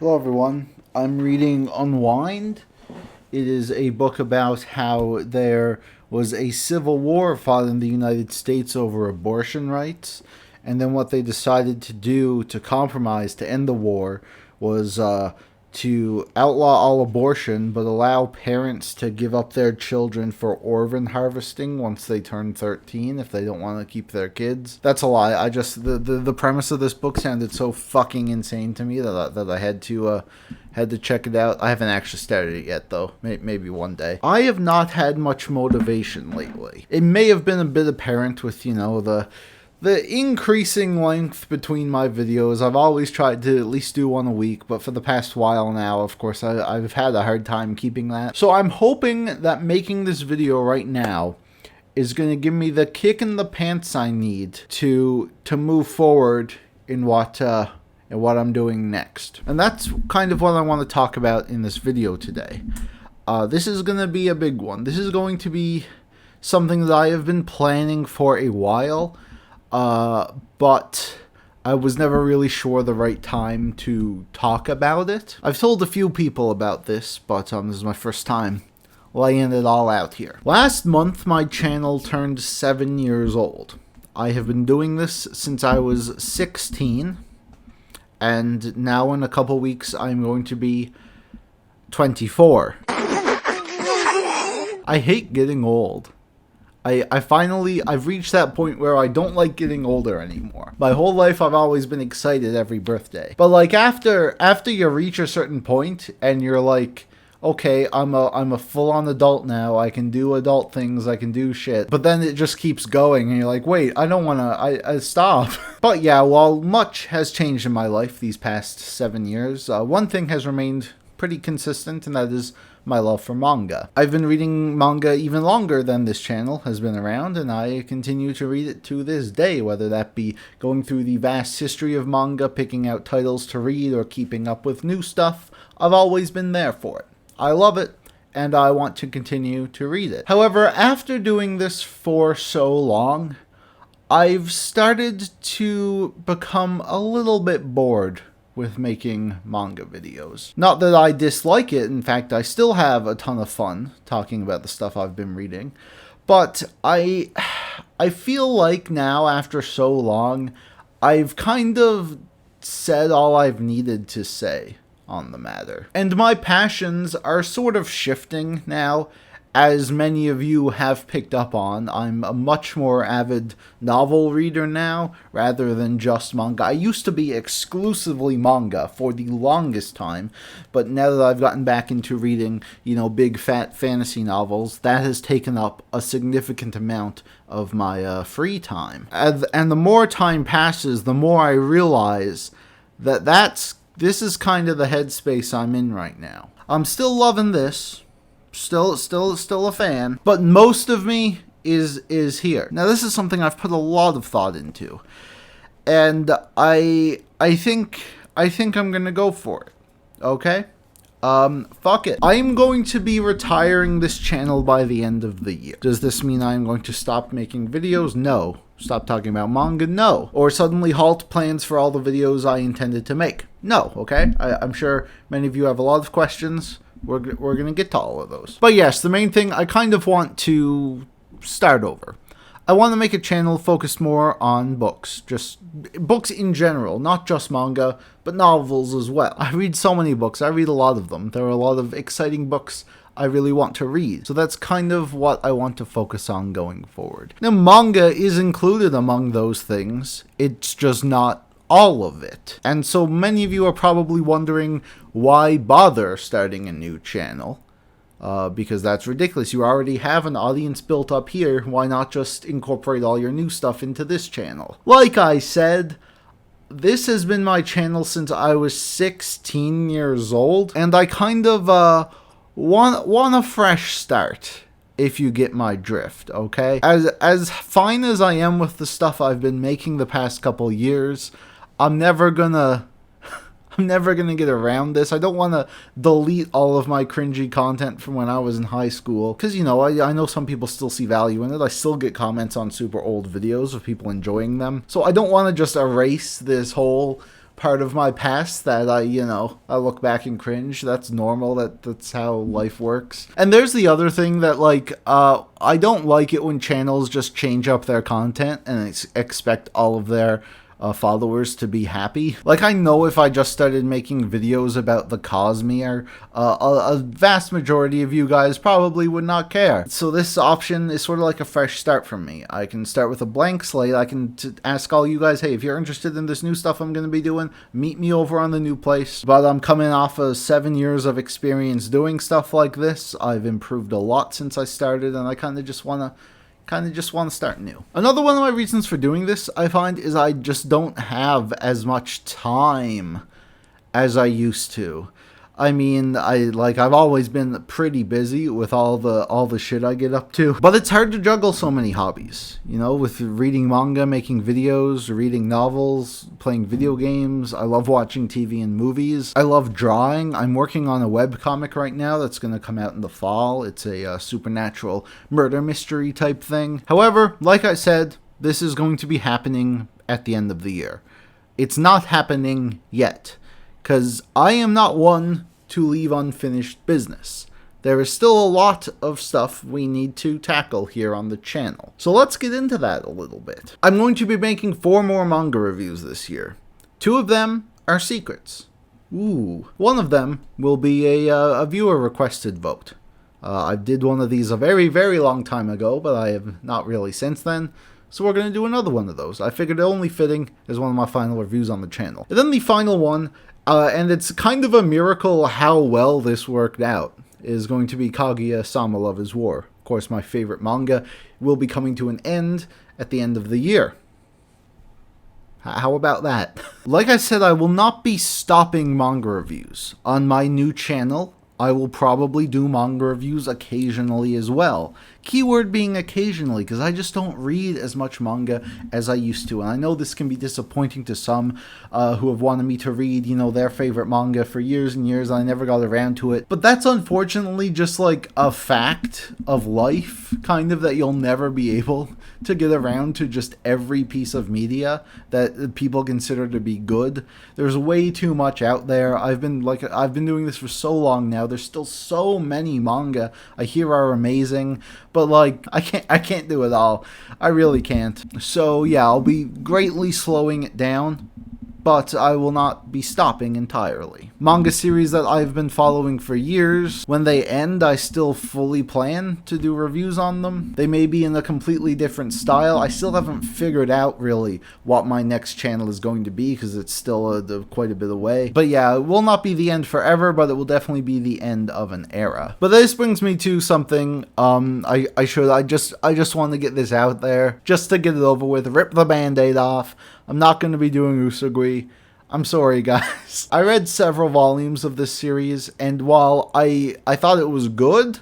Hello, everyone. I'm reading Unwind. It is a book about how there was a civil war fought in the United States over abortion rights, and then what they decided to do to compromise to end the war was to outlaw all abortion but allow parents to give up their children for organ harvesting once they turn 13 if they don't want to keep their kids. That's a lie. I just the premise of this book sounded so fucking insane to me that I had to check it out. I haven't actually started it yet, though. Maybe one day. I have not had much motivation lately. It may have been a bit apparent with, the increasing length between my videos. I've always tried to at least do one a week, but for the past while now, of course, I've had a hard time keeping that. So I'm hoping that making this video right now is going to give me the kick in the pants I need to move forward in what I'm doing next. And that's kind of what I want to talk about in this video today. This is going to be a big one. This is going to be something that I have been planning for a while, but I was never really sure the right time to talk about it. I've told a few people about this, but this is my first time laying it all out here. Last month, my channel turned 7 years old. I have been doing this since I was 16, and now in a couple weeks, I'm going to be 24. I hate getting old. I've reached that point where I don't like getting older anymore. My whole life I've always been excited every birthday. But like after you reach a certain point and you're like, okay, I'm a full-on adult now. I can do adult things. I can do shit. But then it just keeps going and you're like, wait, I don't want to, I stop. But yeah, while much has changed in my life these past 7 years, one thing has remained pretty consistent, and that is my love for manga. I've been reading manga even longer than this channel has been around, and I continue to read it to this day, whether that be going through the vast history of manga, picking out titles to read, or keeping up with new stuff. I've always been there for it. I love it, and I want to continue to read it. However, after doing this for so long, I've started to become a little bit bored with making manga videos. Not that I dislike it, in fact, I still have a ton of fun talking about the stuff I've been reading, but I feel like now, after so long, I've kind of said all I've needed to say on the matter. And my passions are sort of shifting now. As many of you have picked up on, I'm a much more avid novel reader now, rather than just manga. I used to be exclusively manga for the longest time, but now that I've gotten back into reading, big fat fantasy novels, that has taken up a significant amount of my free time. And the more time passes, the more I realize that this is kind of the headspace I'm in right now. I'm still loving this. Still a fan, but most of me is here. Now, this is something I've put a lot of thought into, and I think I'm gonna go for it. Okay, fuck it. I'm going to be retiring this channel by the end of the year. Does this mean I'm going to stop making videos? No. Stop talking about manga? No. Or suddenly halt plans for all the videos I intended to make? No. Okay, I'm sure many of you have a lot of questions. We're going to get to all of those. But yes, the main thing, I kind of want to start over. I want to make a channel focused more on books. Just books in general, not just manga, but novels as well. I read so many books. I read a lot of them. There are a lot of exciting books I really want to read. So that's kind of what I want to focus on going forward. Now, manga is included among those things. It's just not all of it. And so many of you are probably wondering, why bother starting a new channel? Because that's ridiculous. You already have an audience built up here. Why not just incorporate all your new stuff into this channel? Like I said, this has been my channel since I was 16 years old, and I kind of want a fresh start, if you get my drift, okay? As fine as I am with the stuff I've been making the past couple years, I'm never gonna get around this. I don't want to delete all of my cringy content from when I was in high school, because, I know some people still see value in it. I still get comments on super old videos of people enjoying them. So I don't want to just erase this whole part of my past that I look back and cringe. That's normal. That's how life works. And there's the other thing that, like, I don't like it when channels just change up their content and expect all of their followers to be happy. Like, I know if I just started making videos about the Cosmere, a vast majority of you guys probably would not care. So this option is sort of like a fresh start for me. I can start with a blank slate. I can ask all you guys, hey, if you're interested in this new stuff I'm going to be doing, meet me over on the new place. But I'm coming off of 7 years of experience doing stuff like this. I've improved a lot since I started, and I kind of just want to start new. Another one of my reasons for doing this, I find, is I just don't have as much time as I used to. I mean, I've always been pretty busy with all the shit I get up to, but it's hard to juggle so many hobbies, with reading manga, making videos, reading novels, playing video games. I love watching TV and movies. I love drawing. I'm working on a webcomic right now that's going to come out in the fall. It's a supernatural murder mystery type thing. However, like I said, this is going to be happening at the end of the year. It's not happening yet, because I am not one to leave unfinished business. There is still a lot of stuff we need to tackle here on the channel. So let's get into that a little bit. I'm going to be making 4 more manga reviews this year. 2 of them are secrets. Ooh. One of them will be a viewer requested vote. I did one of these a very, very long time ago, but I have not really since then. So we're going to do another one of those. I figured it only fitting as one of my final reviews on the channel. And then the final one, and it's kind of a miracle how well this worked out, is going to be Kaguya-sama Love is War. Of course, my favorite manga will be coming to an end at the end of the year. How about that? Like I said, I will not be stopping manga reviews. On my new channel, I will probably do manga reviews occasionally as well. Keyword being occasionally, because I just don't read as much manga as I used to. And I know this can be disappointing to some who have wanted me to read, their favorite manga for years and years, and I never got around to it. But that's unfortunately just like a fact of life, kind of, that you'll never be able to get around to just every piece of media that people consider to be good. There's way too much out there. I've been doing this for so long now. There's still so many manga I hear are amazing, but I can't do it all. I really can't. So yeah, I'll be greatly slowing it down, but I will not be stopping entirely. Manga series that I've been following for years, when they end, I still fully plan to do reviews on them. They may be in a completely different style. I still haven't figured out really what my next channel is going to be, because it's still quite a bit away. But yeah, it will not be the end forever, but it will definitely be the end of an era. But this brings me to something I just want to get this out there, just to get it over with, rip the band-aid off. I'm not going to be doing Usagui. I'm sorry, guys. I read several volumes of this series, and while I thought it was good,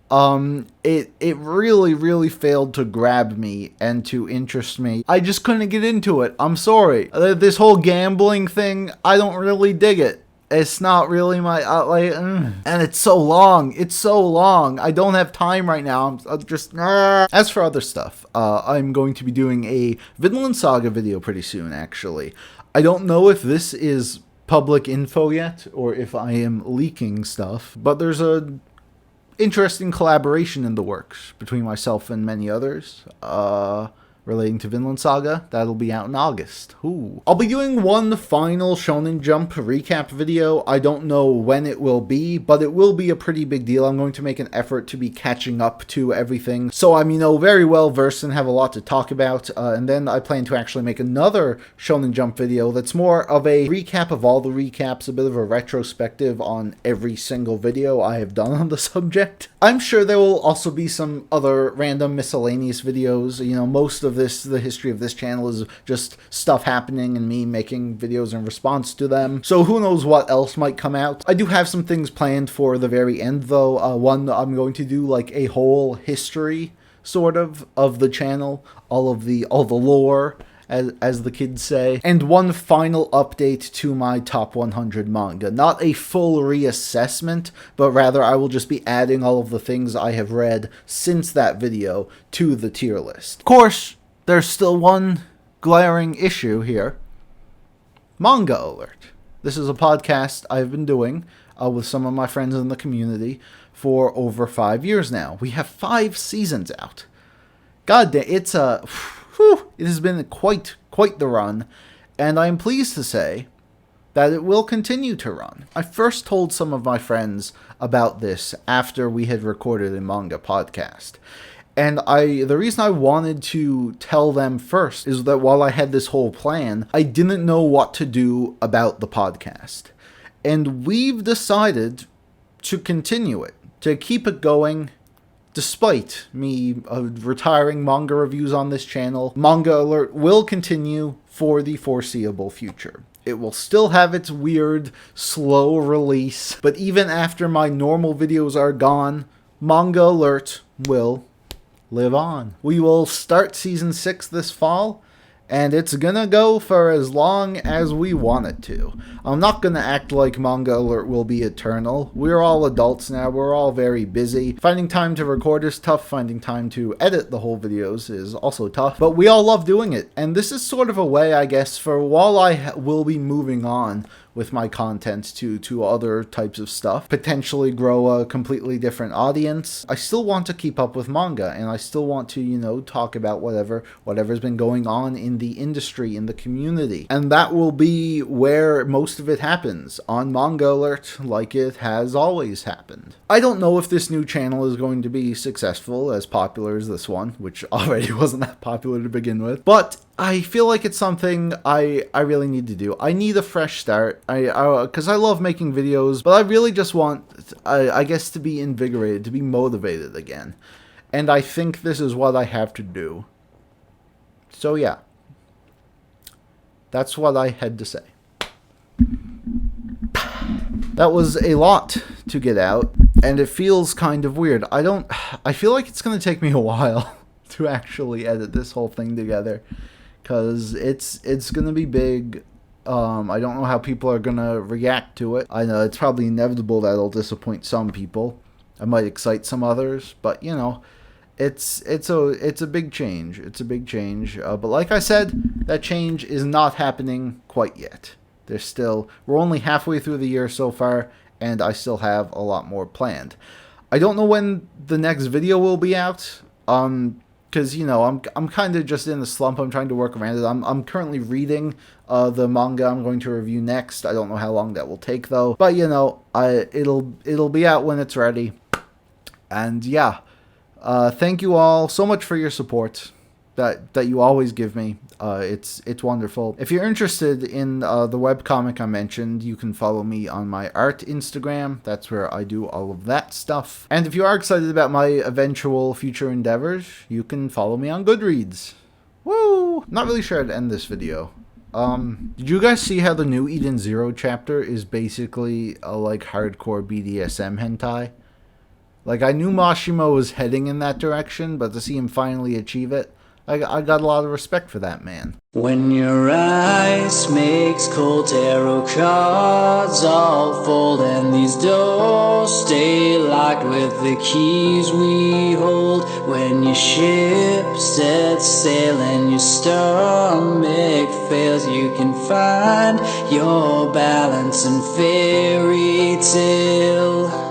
it really, really failed to grab me and to interest me. I just couldn't get into it. I'm sorry. This whole gambling thing, I don't really dig it. It's not really my, and it's so long. It's so long. I don't have time right now. I'm just, As for other stuff, I'm going to be doing a Vinland Saga video pretty soon, actually. I don't know if this is public info yet, or if I am leaking stuff, but there's a interesting collaboration in the works between myself and many others. Relating to Vinland Saga. That'll be out in August. Ooh. I'll be doing one final Shonen Jump recap video. I don't know when it will be, but it will be a pretty big deal. I'm going to make an effort to be catching up to everything, so I'm, very well versed and have a lot to talk about. And then I plan to actually make another Shonen Jump video that's more of a recap of all the recaps, a bit of a retrospective on every single video I have done on the subject. I'm sure there will also be some other random miscellaneous videos. Most of the history of this channel is just stuff happening and me making videos in response to them. So who knows what else might come out. I do have some things planned for the very end, though. One, I'm going to do like a whole history, sort of the channel, all the lore, as the kids say. And one final update to my top 100 manga. Not a full reassessment, but rather I will just be adding all of the things I have read since that video to the tier list. Of course, there's still one glaring issue here. Manga Alert. This is a podcast I've been doing with some of my friends in the community for over 5 years now. We have 5 seasons out. God damn, it has been quite the run, and I am pleased to say that it will continue to run. I first told some of my friends about this after we had recorded a manga podcast. And the reason I wanted to tell them first is that while I had this whole plan, I didn't know what to do about the podcast. And we've decided to continue it, to keep it going, despite me retiring manga reviews on this channel. Manga Alert will continue for the foreseeable future. It will still have its weird, slow release, but even after my normal videos are gone, Manga Alert will live on. We will start Season 6 this fall, and it's gonna go for as long as we want it to. I'm not gonna act like Manga Alert will be eternal. We're all adults now, we're all very busy. Finding time to record is tough, finding time to edit the whole videos is also tough, but we all love doing it. And this is sort of a way, I guess, for while I will be moving on with my content to other types of stuff, potentially grow a completely different audience, I still want to keep up with manga, and I still want to, talk about whatever's been going on in the industry, in the community. And that will be where most of it happens, on Manga Alert, like it has always happened. I don't know if this new channel is going to be successful, as popular as this one, which already wasn't that popular to begin with, but I feel like it's something I really need to do. I need a fresh start. Because I love making videos, but I really just want, I guess, to be invigorated, to be motivated again. And I think this is what I have to do. So yeah. That's what I had to say. That was a lot to get out, and it feels kind of weird. I feel like it's going to take me a while to actually edit this whole thing together, because it's going to be big. I don't know how people are going to react to it. I know it's probably inevitable that it'll disappoint some people. I might excite some others, but it's a big change. It's a big change. But like I said, that change is not happening quite yet. We're only halfway through the year so far, and I still have a lot more planned. I don't know when the next video will be out. Because, I'm kind of just in the slump. I'm trying to work around it. I'm currently reading the manga I'm going to review next. I don't know how long that will take, though. But, it'll be out when it's ready. And, yeah. Thank you all so much for your support that you always give me. It's wonderful. If you're interested in the webcomic I mentioned, you can follow me on my art Instagram. That's where I do all of that stuff. And if you are excited about my eventual future endeavors, you can follow me on Goodreads. Woo! Not really sure how to end this video. Did you guys see how the new Eden Zero chapter is basically a hardcore BDSM hentai? I knew Mashimo was heading in that direction, but to see him finally achieve it, I got a lot of respect for that man. When your ice makes cold tarot cards all fold, and these doors stay locked with the keys we hold. When your ship sets sail and your stomach fails, you can find your balance in fairy tale.